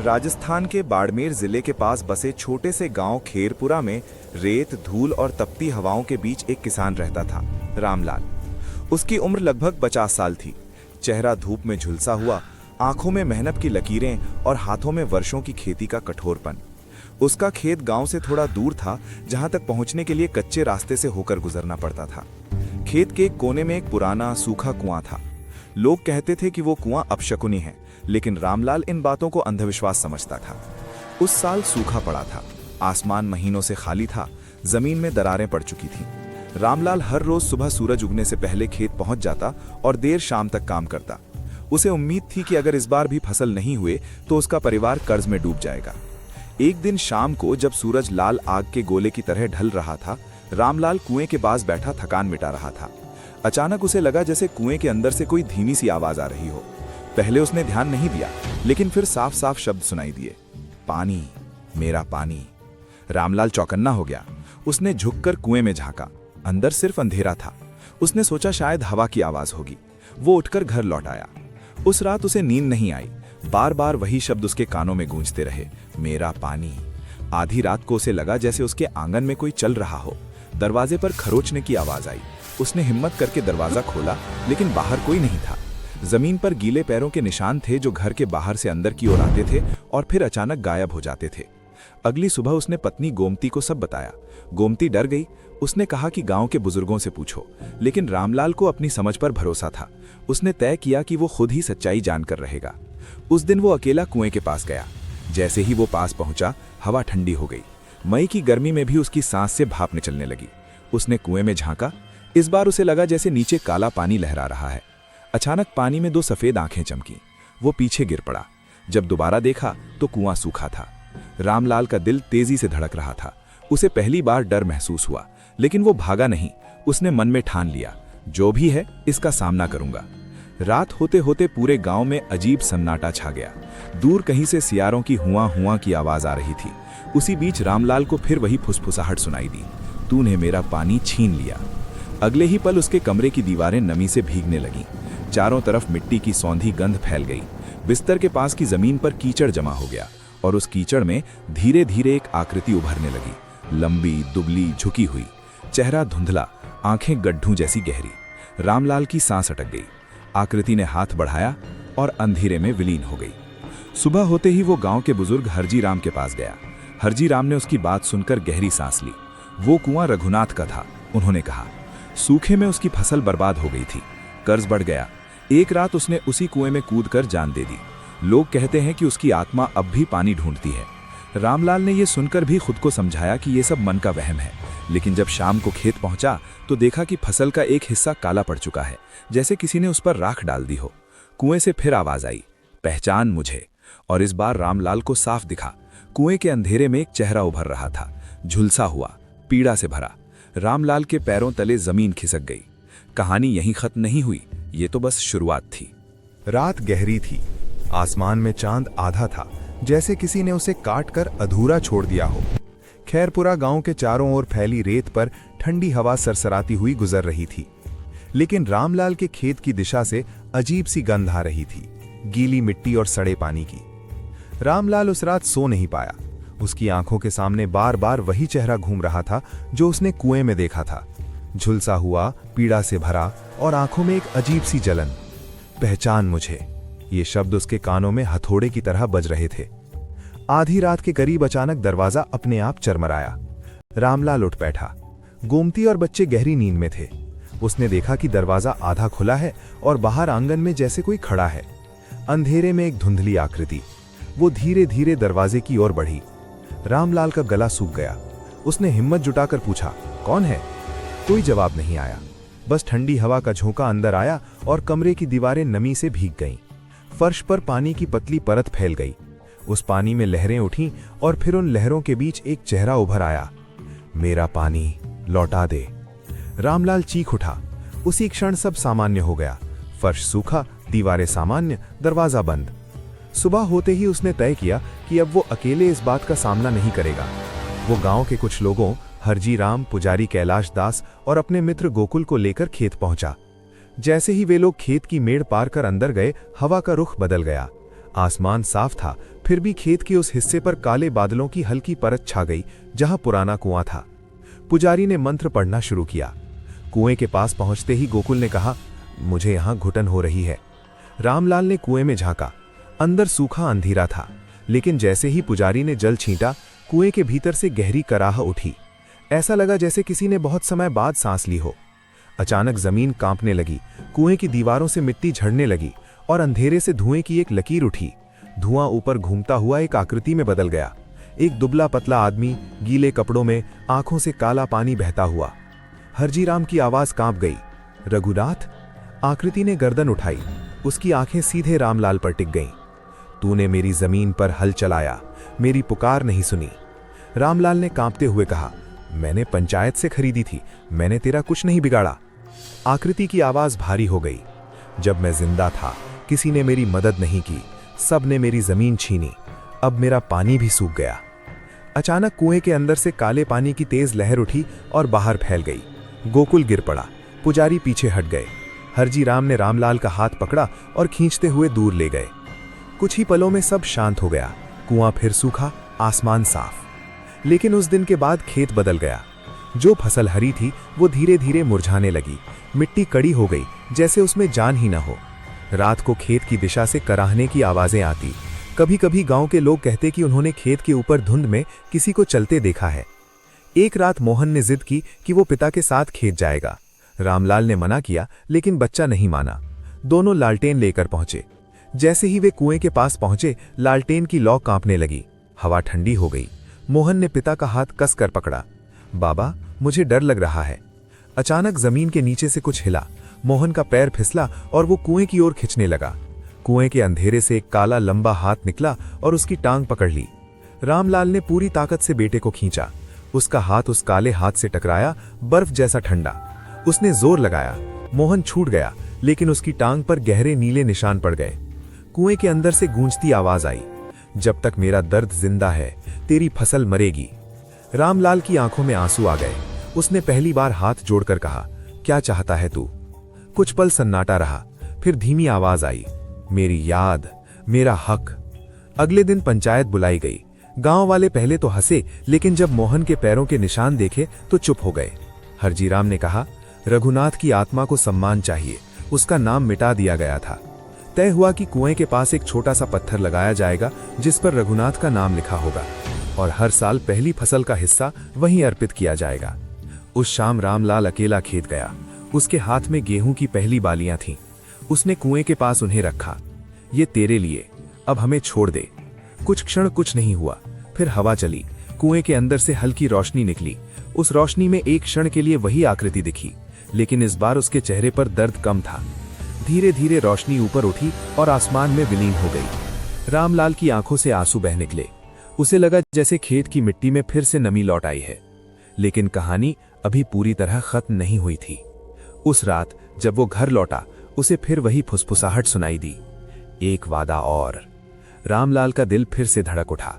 राजस्थान के बाड़मेर जिले के पास बसे छोटे से गांव खेरपुरा में रेत, धूल और तपती हवाओं के बीच एक किसान रहता था, रामलाल। उसकी उम्र लगभग 50 साल थी। चेहरा धूप में झुलसा हुआ, आंखों में मेहनत की लकीरें और हाथों में वर्षों की खेती का कठोरपन। उसका खेत गांव से थोड़ा दूर था, जहां तक पहुंचने के लिए कच्चे रास्ते से होकर गुजरना पड़ता था। खेत के एक कोने में एक पुराना सूखा कुआं था। लोग कहते थे कि वो कुआं अपशकुनी है, लेकिन रामलाल इन बातों को अंधविश्वास समझता था। उस साल सूखा पड़ा था, आसमान महीनों से खाली था, जमीन में दरारें पड़ चुकी थीं। रामलाल हर रोज सुबह सूरज उगने से पहले खेत पहुंच जाता और देर शाम तक काम करता। उसे उम्मीद थी कि अगर इस बार भी फसल नहीं हुए तो उसका परिवार कर्ज में डूब जाएगा। एक दिन शाम को जब सूरज लाल आग के गोले की तरह ढल रहा था, रामलाल कुएं के पास बैठा थकान मिटा रहा था। अचानक उसे लगा जैसे कुएं के अंदर से कोई धीमी सी आवाज आ रही हो। पहले उसने ध्यान नहीं दिया, लेकिन फिर साफ साफ शब्द सुनाई दिए, पानी, मेरा पानी। रामलाल चौकन्ना हो गया। उसने झुककर कुएं में झांका। अंदर सिर्फ अंधेरा था। उसने सोचा शायद हवा की आवाज होगी। वो उठकर घर लौट आया। उस रात उसे नींद नहीं आई। बार बार वही शब्द उसके कानों में गूंजते रहे, मेरा पानी। आधी रात को उसे लगा जैसे उसके आंगन में कोई चल रहा हो। दरवाजे पर खरोचने की आवाज आई। उसने हिम्मत करके दरवाजा खोला, लेकिन बाहर कोई नहीं था। जमीन पर गीले पैरों के निशान थे जो घर के बाहर से अंदर की ओर आते थे और फिर अचानक गायब हो जाते थे। अगली सुबह उसने पत्नी गोमती को सब बताया। गोमती डर गई। उसने कहा कि गांव के बुजुर्गों से पूछो, लेकिन रामलाल को अपनी समझ पर भरोसा था। उसने तय किया कि वो खुद ही सच्चाई जानकर रहेगा। उस दिन वो अकेला कुएं के पास गया। जैसे ही वो पास पहुंचा, हवा ठंडी हो गई। मई की गर्मी में भी उसकी सांस से भाप निकलने लगी। उसने कुएं में झांका। इस बार उसे लगा जैसे नीचे काला पानी लहरा रहा है। अचानक पानी में 2 सफेद आंखें चमकी। वो पीछे गिर पड़ा। जब दोबारा देखा तो कुआं सूखा था। रामलाल का दिल तेजी से धड़क रहा था। उसे पहली बार डर महसूस हुआ, लेकिन वो भागा नहीं। उसने मन में ठान लिया, जो भी है इसका सामना करूंगा। रात होते होते पूरे गांव में अजीब सन्नाटा छा गया। दूर कहीं से सियारों की हुआ हुआ की आवाज आ रही थी। उसी बीच रामलाल को फिर वही फुसफुसाहट सुनाई दी, तूने मेरा पानी छीन लिया। अगले ही पल उसके कमरे की दीवारें नमी से भीगने लगीं। चारों तरफ मिट्टी की सौंधी गंध फैल गई। बिस्तर के पास की जमीन पर कीचड़ जमा हो गया और उस कीचड़ में धीरे धीरे एक आकृति उभरने लगी। लंबी, दुबली, झुकी हुई, चेहरा धुंधला, आंखें गड्ढों जैसी गहरी। रामलाल की सांस अटक गई। आकृति ने हाथ बढ़ाया और अंधेरे में विलीन हो गई। सुबह होते ही वो गांव के बुजुर्ग हरजी राम के पास गया। हरजी राम ने उसकी बात सुनकर गहरी सांस ली। वो कुआं रघुनाथ का था। उन्होंने कहा, सूखे में उसकी फसल बर्बाद हो गई थी, कर्ज बढ़ गया। एक रात उसने उसी कुएं में कूदकर जान दे दी। लोग कहते हैं कि उसकी आत्मा अब भी पानी ढूंढती है। रामलाल ने यह सुनकर भी खुद को समझाया कि यह सब मन का वहम है, लेकिन जब शाम को खेत पहुंचा तो देखा कि फसल का एक हिस्सा काला पड़ चुका है, जैसे किसी ने उस पर राख डाल दी हो। कुएं से फिर आवाज आई, पहचान मुझे। और इस बार रामलाल को साफ दिखा। कुएं के अंधेरे में एक चेहरा उभर रहा था, झुलसा हुआ, पीड़ा से भरा। रामलाल के पैरों तले जमीन खिसक गई। कहानी यहीं खत्म नहीं हुई, ये तो बस शुरुआत थी। रात गहरी थी। आसमान में चांद आधा था, जैसे किसी ने उसे काट कर अधूरा छोड़ दिया हो। खैरपुरा गांव के चारों ओर फैली रेत पर ठंडी हवा सरसराती हुई गुजर रही थी, लेकिन रामलाल के खेत की दिशा से अजीब सी गंध आ रही थी, गीली मिट्टी और सड़े पानी की। रामलाल उस रात सो नहीं पाया। उसकी आंखों के सामने बार बार वही चेहरा घूम रहा था जो उसने कुएं में देखा था, झुलसा हुआ, पीड़ा से भरा और आंखों में एक अजीब सी जलन। पहचान मुझे, ये शब्द उसके कानों में हथौड़े की तरह बज रहे थे। आधी रात के करीब अचानक दरवाजा अपने आप चरमराया। रामलाल उठ बैठा। गोमती और बच्चे गहरी नींद में थे। उसने देखा कि दरवाजा आधा खुला है और बाहर आंगन में जैसे कोई खड़ा है। अंधेरे में एक धुंधली आकृति। वो धीरे धीरे दरवाजे की ओर बढ़ी। रामलाल का गला सूख गया। उसने हिम्मत जुटाकर पूछा, कौन है? कोई जवाब नहीं आया। बस ठंडी हवा का झोंका अंदर आया और कमरे की दीवारें नमी से भीग गईं। फर्श पर पानी की पतली परत फैल गई। उस पानी में लहरें उठीं और फिर उन लहरों के बीच एक चेहरा उभर आया, मेरा पानी लौटा दे। रामलाल चीख उठा। उसी क्षण सब सामान्य हो गया। फर्श सूखा, दीवारें सामान्य, दरवाजा बंद। सुबह होते ही उसने तय किया कि अब वो अकेले इस बात का सामना नहीं करेगा। वो गांव के कुछ लोगों, हरजी राम, पुजारी कैलाश दास और अपने मित्र गोकुल को लेकर खेत पहुंचा। जैसे ही वे लोग खेत की मेड़ पार कर अंदर गए, हवा का रुख बदल गया। आसमान साफ था, फिर भी खेत के उस हिस्से पर काले बादलों की हल्की परत छा गई जहां पुराना कुआं था। पुजारी ने मंत्र पढ़ना शुरू किया। कुएं के पास पहुंचते ही गोकुल ने कहा, मुझे यहां घुटन हो रही है। रामलाल ने कुएं में झांका। अंदर सूखा अंधेरा था, लेकिन जैसे ही पुजारी ने जल छींटा, कुएं के भीतर से गहरी कराह उठी। ऐसा लगा जैसे किसी ने बहुत समय बाद सांस ली हो। अचानक जमीन कांपने लगी, कुएं की दीवारों से मिट्टी झड़ने लगी और अंधेरे से धुएं की एक लकीर उठी। धुआं ऊपर घूमता हुआ एक आकृति में बदल गया। एक दुबला पतला आदमी, गीले कपड़ों में, आंखों से काला पानी बहता हुआ। हरजीराम की आवाज कांप गई। रघुनाथ? आकृति ने गर्दन उठाई। उसकी आंखें सीधे रामलाल पर टिक गईं। तूने मेरी जमीन पर हल चलाया, मेरी पुकार नहीं सुनी। रामलाल ने कांपते हुए कहा, मैंने पंचायत से खरीदी थी, मैंने तेरा कुछ नहीं बिगाड़ा। आकृति की आवाज भारी हो गई। जब मैं जिंदा था, किसी ने मेरी मदद नहीं की, सब ने मेरी जमीन छीनी, अब मेरा पानी भी सूख गया। अचानक कुएं के अंदर से काले पानी की तेज लहर उठी और बाहर फैल गई। गोकुल गिर पड़ा। पुजारी पीछे हट गए। हरजीराम ने रामलाल का हाथ पकड़ा और खींचते हुए दूर ले गए। कुछ ही पलों में सब शांत हो गया। कुआं फिर सूखा, आसमान साफ। लेकिन उस दिन के बाद खेत बदल गया। जो फसल हरी थी वो धीरे धीरे मुरझाने लगी। मिट्टी कड़ी हो गई, जैसे उसमें जान ही न हो। रात को खेत की दिशा से कराहने की आवाजें आती। कभी कभी गांव के लोग कहते कि उन्होंने खेत के ऊपर धुंध में किसी को चलते देखा है। एक रात मोहन ने जिद की कि वो पिता के साथ खेत जाएगा। रामलाल ने मना किया, लेकिन बच्चा नहीं माना। दोनों लालटेन लेकर पहुंचे। जैसे ही वे कुएं के पास पहुंचे, लालटेन की लौ कांपने लगी। हवा ठंडी हो गई। मोहन ने पिता का हाथ कसकर पकड़ा। बाबा, मुझे डर लग रहा है। अचानक जमीन के नीचे से कुछ हिला। मोहन का पैर फिसला और वो कुएं की ओर खिंचने लगा। कुएं के अंधेरे से एक काला लंबा हाथ निकला और उसकी टांग पकड़ ली। रामलाल ने पूरी ताकत से बेटे को खींचा। उसका हाथ उस काले हाथ से टकराया, बर्फ जैसा ठंडा। उसने जोर लगाया। मोहन छूट गया, लेकिन उसकी टांग पर गहरे नीले निशान पड़ गए। कुएं के अंदर से गूंजती आवाज आई, जब तक मेरा दर्द जिंदा है, तेरी फसल मरेगी। रामलाल की आंखों में आंसू आ गए। उसने पहली बार हाथ जोड़कर कहा, क्या चाहता है तू? कुछ पल सन्नाटा रहा, फिर धीमी आवाज आई, मेरी याद, मेरा हक। अगले दिन पंचायत बुलाई गई। गांव वाले पहले तो हंसे, लेकिन जब मोहन के पैरों के निशान देखे तो चुप हो गए। हरजीराम ने कहा, रघुनाथ की आत्मा को सम्मान चाहिए, उसका नाम मिटा दिया गया था। तय हुआ कि कुएं के पास एक छोटा सा पत्थर लगाया जाएगा जिस पर रघुनाथ का नाम लिखा होगा, और हर साल पहली फसल का हिस्सा वहीं अर्पित किया जाएगा। उस शाम रामलाल अकेला खेत गया। उसके हाथ में गेहूं की पहली बालियां थीं। उसने कुएं के पास उन्हें रखा। ये तेरे लिए, अब हमें छोड़ दे। कुछ क्षण कुछ नहीं हुआ, फिर हवा चली। कुएं के अंदर से हल्की रोशनी निकली। उस रोशनी में एक क्षण के लिए वही आकृति दिखी, लेकिन इस बार उसके चेहरे पर दर्द कम था। धीरे धीरे रोशनी ऊपर उठी और आसमान में विलीन हो गई। रामलाल की आंखों से आंसू बह निकले। उसे लगा जैसे खेत की मिट्टी में फिर से नमी लौट आई है। लेकिन कहानी अभी पूरी तरह खत्म नहीं हुई थी। उस रात जब वो घर लौटा, उसे फिर वही फुसफुसाहट सुनाई दी, एक वादा और। रामलाल का दिल फिर से धड़क उठा।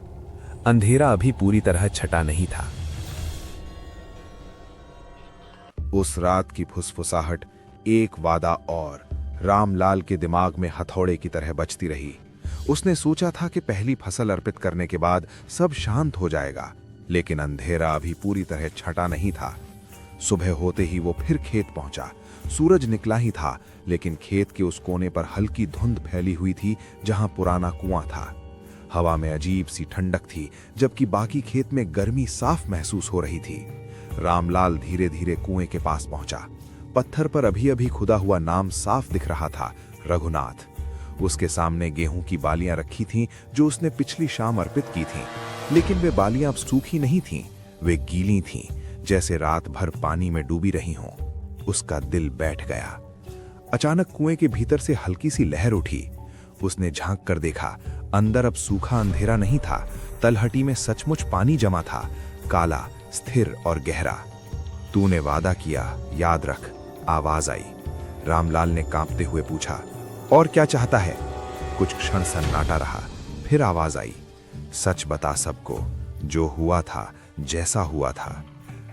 अंधेरा अभी पूरी तरह छटा नहीं था। उस रात की फुसफुसाहट, एक वादा और, रामलाल के दिमाग में हथौड़े की तरह बजती रही। उसने सोचा था कि पहली फसल अर्पित करने के बाद सब शांत हो जाएगा, लेकिन अंधेरा अभी पूरी तरह छटा नहीं था। सुबह होते ही वो फिर खेत पहुंचा। सूरज निकला ही था, लेकिन खेत के उस कोने पर हल्की धुंध फैली हुई थी जहां पुराना कुआं था। हवा में अजीब सी ठंडक थी, जबकि बाकी खेत में गर्मी साफ महसूस हो रही थी। रामलाल धीरे धीरे कुएं के पास पहुंचा। पत्थर पर अभी अभी खुदा हुआ नाम साफ दिख रहा था, रघुनाथ। उसके सामने गेहूं की बालियां रखी थीं, जो उसने पिछली शाम अर्पित की थीं, लेकिन वे बालियां अब सूखी नहीं थीं, वे गीली थीं, जैसे रात भर पानी में डूबी रही हों। उसका दिल बैठ गया। अचानक कुएं के भीतर से हल्की सी लहर उठी। उसने झांक कर देखा, अंदर अब सूखा अंधेरा नहीं था, तलहटी में सचमुच पानी जमा था, काला, स्थिर और गहरा। तूने वादा किया, याद रख, आवाज आई। रामलाल ने कांपते हुए पूछा, और क्या चाहता है? कुछ क्षण सन्नाटा रहा, फिर आवाज आई, सच बता सबको, जो हुआ था, जैसा हुआ था।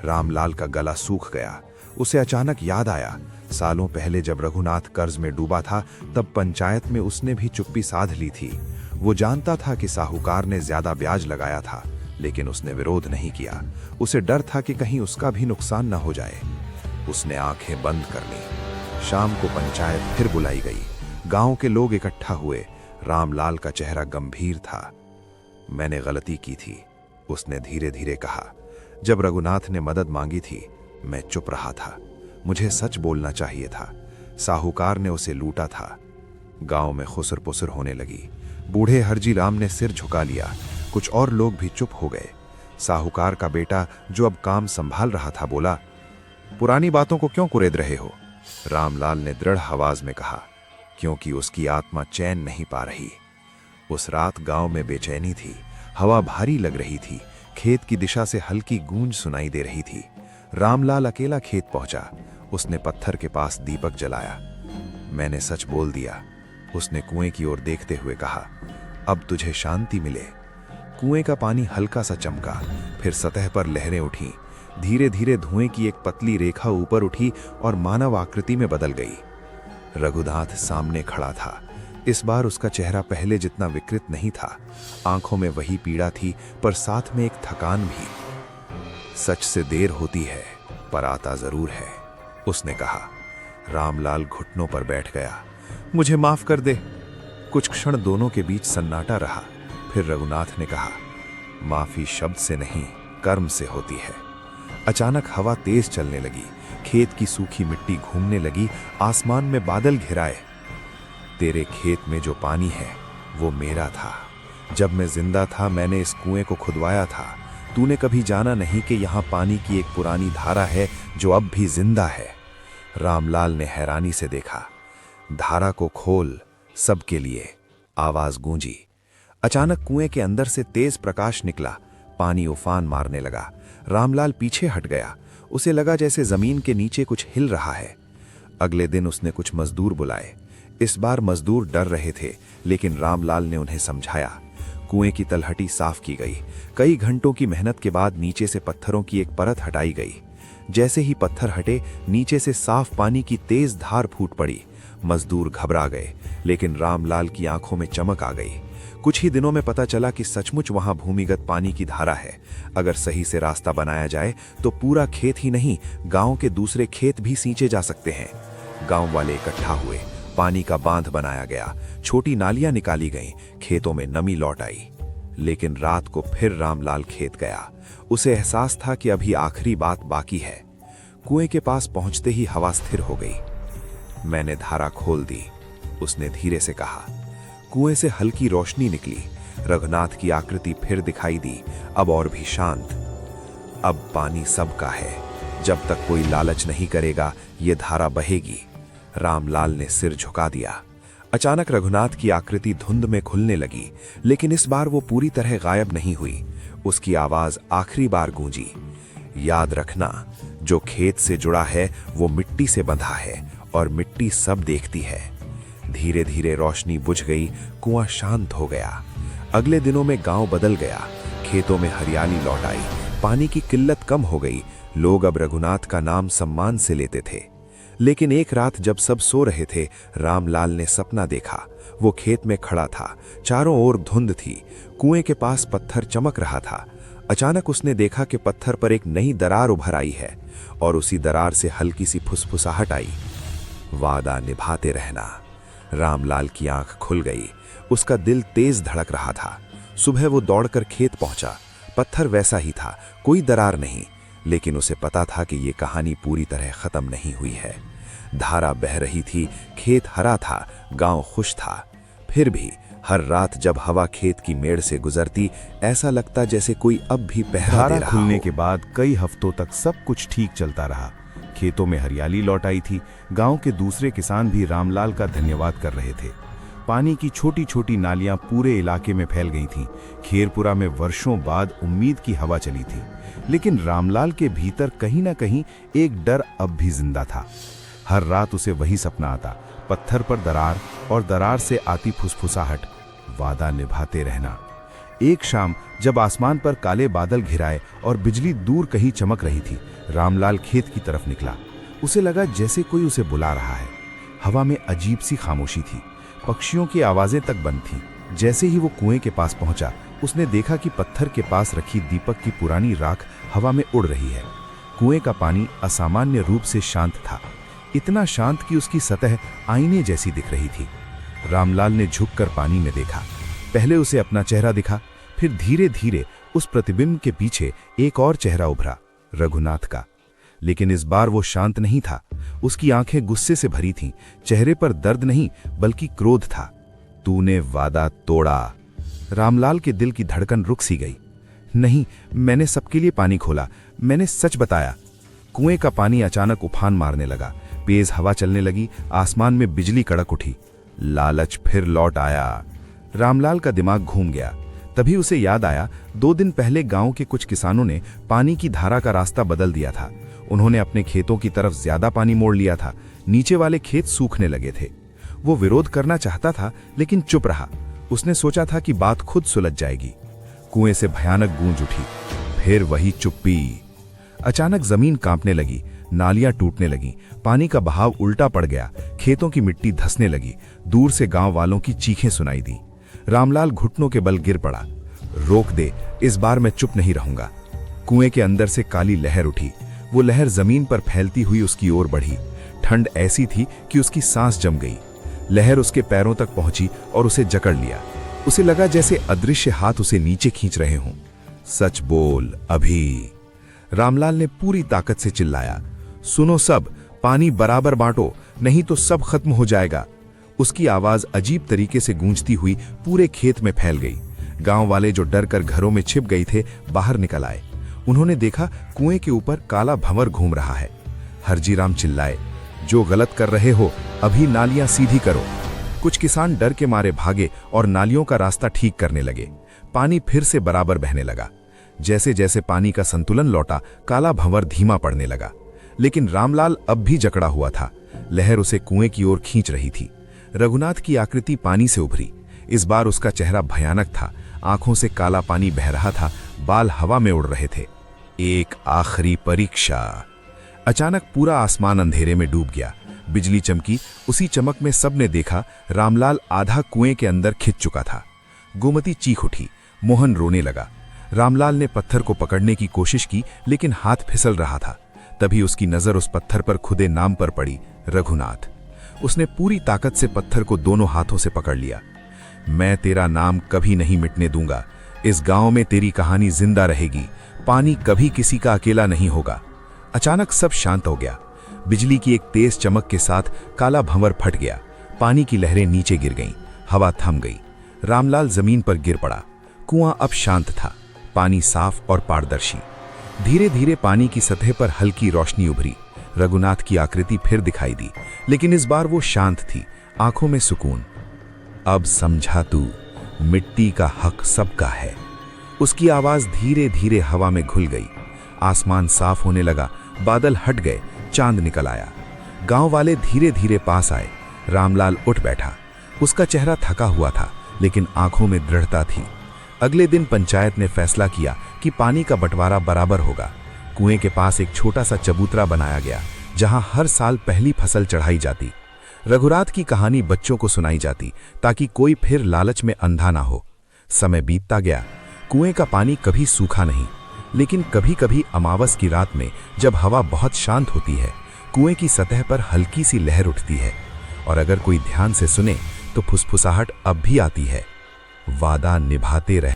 रामलाल का गला सूख गया। उसे अचानक याद आया, सालों पहले जब रघुनाथ कर्ज में डूबा था, तब पंचायत में उसने भी चुप्पी साध ली थी। वो जानता था कि साहूकार ने ज्यादा ब्याज लगाया था, लेकिन उसने विरोध नहीं किया। उसे डर था कि कहीं उसका भी नुकसान न हो जाए। उसने आंखें बंद कर लीं। शाम को पंचायत फिर बुलाई गई। गांव के लोग इकट्ठा हुए। रामलाल का चेहरा गंभीर था। मैंने गलती की थी, उसने धीरे धीरे कहा। जब रघुनाथ ने मदद मांगी थी, मैं चुप रहा था। मुझे सच बोलना चाहिए था। साहूकार ने उसे लूटा था। गांव में खुसर पुसर होने लगी। बूढ़े हरजी राम ने सिर झुका लिया। कुछ और लोग भी चुप हो गए। साहूकार का बेटा, जो अब काम संभाल रहा था, बोला, पुरानी बातों को क्यों कुरेद रहे हो? रामलाल ने दृढ़ आवाज में कहा, क्योंकि उसकी आत्मा चैन नहीं पा रही। उस रात गांव में बेचैनी थी। हवा भारी लग रही थी। खेत की दिशा से हल्की गूंज सुनाई दे रही थी। रामलाल अकेला खेत पहुंचा। उसने पत्थर के पास दीपक जलाया। मैंने सच बोल दिया, उसने कुएं की ओर देखते हुए कहा। अब तुझे शांति मिले। कुएं का पानी हल्का सा चमका, फिर सतह पर लहरें उठी। धीरे धीरे धुएं की एक पतली रेखा ऊपर उठी और मानव आकृति में बदल गई। रघुनाथ सामने खड़ा था। इस बार उसका चेहरा पहले जितना विकृत नहीं था। आंखों में वही पीड़ा थी, पर साथ में एक थकान भी। सच से देर होती है, पर आता जरूर है, उसने कहा। रामलाल घुटनों पर बैठ गया। मुझे माफ कर दे। कुछ क्षण दोनों के बीच सन्नाटा रहा। फिर रघुनाथ ने कहा, माफी शब्द से नहीं, कर्म से होती है। अचानक हवा तेज चलने लगी। खेत की सूखी मिट्टी घूमने लगी। आसमान में बादल घिराए। तेरे खेत में जो पानी है, वो मेरा था। जब मैं जिंदा था, मैंने इस कुएं को खुदवाया था। तूने कभी जाना नहीं कि यहाँ पानी की एक पुरानी धारा है जो अब भी जिंदा है। रामलाल ने हैरानी से देखा। धारा को खोल, सबके लिए, आवाज गूंजी। अचानक कुएं के अंदर से तेज प्रकाश निकला। पानी उफान मारने लगा। रामलाल पीछे हट गया। उसे लगा जैसे जमीन के नीचे कुछ हिल रहा है। अगले दिन उसने कुछ मजदूर बुलाए। इस बार मजदूर डर रहे थे, लेकिन रामलाल ने उन्हें समझाया। कुएं की तलहटी साफ की गई। कई घंटों की मेहनत के बाद नीचे से पत्थरों की एक परत हटाई गई। जैसे ही पत्थर हटे, नीचे से साफ पानी की तेज धार फूट पड़ी। मजदूर घबरा गए, लेकिन रामलाल की आंखों में चमक आ गई। कुछ ही दिनों में पता चला कि सचमुच वहां भूमिगत पानी की धारा है। अगर सही से रास्ता बनाया जाए तो पूरा खेत ही नहीं, गांव के दूसरे खेत भी सींचे जा सकते हैं। गांव वाले इकट्ठा हुए। पानी का बांध बनाया गया। छोटी नालियां निकाली गईं। खेतों में नमी लौट आई। लेकिन रात को फिर रामलाल खेत गया। उसे एहसास था कि अभी आखिरी बात बाकी है। कुएं के पास पहुंचते ही हवा स्थिर हो गई। मैंने धारा खोल दी, उसने धीरे से कहा। कुएं से हल्की रोशनी निकली। रघुनाथ की आकृति फिर दिखाई दी, अब और भी शांत। अब पानी सबका है। जब तक कोई लालच नहीं करेगा, ये धारा बहेगी। रामलाल ने सिर झुका दिया। अचानक रघुनाथ की आकृति धुंध में खुलने लगी, लेकिन इस बार वो पूरी तरह गायब नहीं हुई। उसकी आवाज आखिरी बार गूंजी, याद रखना, जो खेत से जुड़ा है वो मिट्टी से बंधा है, और मिट्टी सब देखती है। धीरे धीरे रोशनी बुझ गई। कुआं शांत हो गया। अगले दिनों में गांव बदल गया। खेतों में हरियाली लौट आई। पानी की किल्लत कम हो गई। लोग अब रघुनाथ का नाम सम्मान से लेते थे। लेकिन एक रात जब सब सो रहे थे, रामलाल ने सपना देखा। वो खेत में खड़ा था। चारों ओर धुंध थी। कुएं के पास पत्थर चमक रहा था। अचानक उसने देखा कि पत्थर पर एक नई दरार उभर आई है, और उसी दरार से हल्की सी फुसफुसाहट आई। वादा निभाते रहना। रामलाल की आंख खुल गई। उसका दिल तेज धड़क रहा था। सुबह वो दौड़कर खेत पहुंचा। पत्थर वैसा ही था, कोई दरार नहीं, लेकिन उसे पता था कि ये कहानी पूरी तरह खत्म नहीं हुई है। धारा बह रही थी, खेत हरा था, गांव खुश था। फिर भी हर रात जब हवा खेत की मेड़ से गुजरती, ऐसा लगता जैसे कोई अब भी पहरा दे रहा खुलने हो। के बाद कई हफ्तों तक सब कुछ ठीक चलता रहा। खेतों में हरियाली लौट आई थी। गांव के दूसरे किसान भी रामलाल का धन्यवाद कर रहे थे। पानी की छोटी छोटी नालियां पूरे इलाके में फैल गई थीं। खेरपुरा में वर्षों बाद उम्मीद की हवा चली थी, लेकिन रामलाल के भीतर कहीं ना कहीं एक डर अब भी जिंदा था। हर रात उसे वही सपना आता, पत्थर पर दरार और दरार से आती फुसफुसाहट, वादा निभाते रहना। एक शाम जब आसमान पर काले बादल घिराए और बिजली दूर कहीं चमक रही थी, रामलाल खेत की तरफ निकला। उसे लगा जैसे कोई उसे बुला रहा है। हवा में अजीब सी खामोशी थी। पक्षियों की आवाजें तक बंद थीं। जैसे ही वो कुएं के पास पहुंचा, उसने देखा कि पत्थर के पास रखी दीपक की पुरानी राख हवा में उड़ रही है। कुएं का पानी असामान्य रूप से शांत था, इतना शांत कि उसकी सतह आईने जैसी दिख रही थी। रामलाल ने झुककर पानी में देखा। पहले उसे अपना चेहरा दिखा, फिर धीरे धीरे उस प्रतिबिंब के पीछे एक और चेहरा उभरा, रघुनाथ का। लेकिन इस बार वो शांत नहीं था। उसकी आंखें गुस्से से भरी थीं, चेहरे पर दर्द नहीं बल्कि क्रोध था। तूने वादा तोड़ा। रामलाल के दिल की धड़कन रुक सी गई। नहीं, मैंने सबके लिए पानी खोला, मैंने सच बताया। कुएं का पानी अचानक उफान मारने लगा, तेज हवा चलने लगी, आसमान में बिजली कड़क उठी। लालच फिर लौट आया। रामलाल का दिमाग घूम गया। तभी उसे याद आया, 2 दिन पहले गांव के कुछ किसानों ने पानी की धारा का रास्ता बदल दिया था। उन्होंने अपने खेतों की तरफ ज्यादा पानी मोड़ लिया था। नीचे वाले खेत सूखने लगे थे। वो विरोध करना चाहता था, लेकिन चुप रहा। उसने सोचा था कि बात खुद सुलझ जाएगी। कुएं से भयानक गूंज उठी, फिर वही चुप्पी। अचानक जमीन कांपने लगी, नालियां टूटने लगीं, पानी का बहाव उल्टा पड़ गया, खेतों की मिट्टी धंसने लगी। दूर से गांव वालों की चीखें सुनाई दी। रामलाल घुटनों के बल गिर पड़ा। रोक दे, इस बार मैं चुप नहीं रहूंगा। कुएं के अंदर से काली लहर उठी। वो लहर जमीन पर फैलती हुई उसकी ओर बढ़ी। ठंड ऐसी थी कि उसकी सांस जम गई। लहर उसके पैरों तक पहुंची और उसे जकड़ लिया। उसे लगा जैसे अदृश्य हाथ उसे नीचे खींच रहे हों। सच बोल अभी। रामलाल ने पूरी ताकत से चिल्लाया। सुनो सब, पानी बराबर बांटो, नहीं तो सब खत्म हो जाएगा। उसकी आवाज अजीब तरीके से गूंजती हुई पूरे खेत में फैल गई। गांव वाले जो डर कर घरों में छिप गए थे, बाहर निकल आए। उन्होंने देखा कुएं के ऊपर काला भंवर घूम रहा है। हरजीराम चिल्लाए, जो गलत कर रहे हो अभी नालियां सीधी करो। कुछ किसान डर के मारे भागे और नालियों का रास्ता ठीक करने लगे। पानी फिर से बराबर बहने लगा। जैसे जैसे पानी का संतुलन लौटा, काला भंवर धीमा पड़ने लगा। लेकिन रामलाल अब भी जकड़ा हुआ था। लहर उसे कुएं की ओर खींच रही थी। रघुनाथ की आकृति पानी से उभरी। इस बार उसका चेहरा भयानक था। आंखों से काला पानी बह रहा था, बाल हवा में उड़ रहे थे। एक आखिरी परीक्षा। अचानक पूरा आसमान अंधेरे में डूब गया। बिजली चमकी। उसी चमक में सबने देखा, रामलाल आधा कुएं के अंदर खिंच चुका था। गोमती चीख उठी। मोहन रोने लगा। रामलाल ने पत्थर को पकड़ने की कोशिश की, लेकिन हाथ फिसल रहा था। तभी उसकी नजर उस पत्थर पर खुदे नाम पर पड़ी, रघुनाथ। उसने पूरी ताकत से पत्थर को दोनों हाथों से पकड़ लिया। मैं तेरा नाम कभी नहीं मिटने दूंगा। इस गांव में तेरी कहानी जिंदा रहेगी। पानी कभी किसी का अकेला नहीं होगा। अचानक सब शांत हो गया। बिजली की एक तेज चमक के साथ काला भंवर फट गया। पानी की लहरें नीचे गिर गईं। हवा थम गई। रामलाल जमीन पर गिर पड़ा। कुआं अब शांत था, पानी साफ और पारदर्शी। धीरे धीरे पानी की सतह पर हल्की रोशनी उभरी। रघुनाथ की आकृति फिर दिखाई दी, लेकिन इस बार वो शांत थी, आंखों में सुकून। अब समझा तू, मिट्टी का हक सबका है। उसकी आवाज धीरे धीरे हवा में घुल गई। आसमान साफ होने लगा, बादल हट गए, चांद निकल आया। गांव वाले धीरे धीरे पास आए। रामलाल उठ बैठा। उसका चेहरा थका हुआ था, लेकिन आंखों में दृढ़ता थी। अगले दिन पंचायत ने फैसला किया कि पानी का बंटवारा बराबर होगा। कुएं के पास एक छोटा सा चबूतरा बनाया गया, जहां हर साल पहली फसल चढ़ाई जाती। रघुनाथ की कहानी बच्चों को सुनाई जाती, ताकि कोई फिर लालच में अंधा ना हो। समय बीतता गया। कुएं का पानी कभी सूखा नहीं, लेकिन कभी कभी अमावस की रात में जब हवा बहुत शांत होती है, कुएं की सतह पर हल्की सी लहर उठती है। और अगर कोई ध्यान से सुने तो फुसफुसाहट अब भी आती है, वादा निभाते रहे।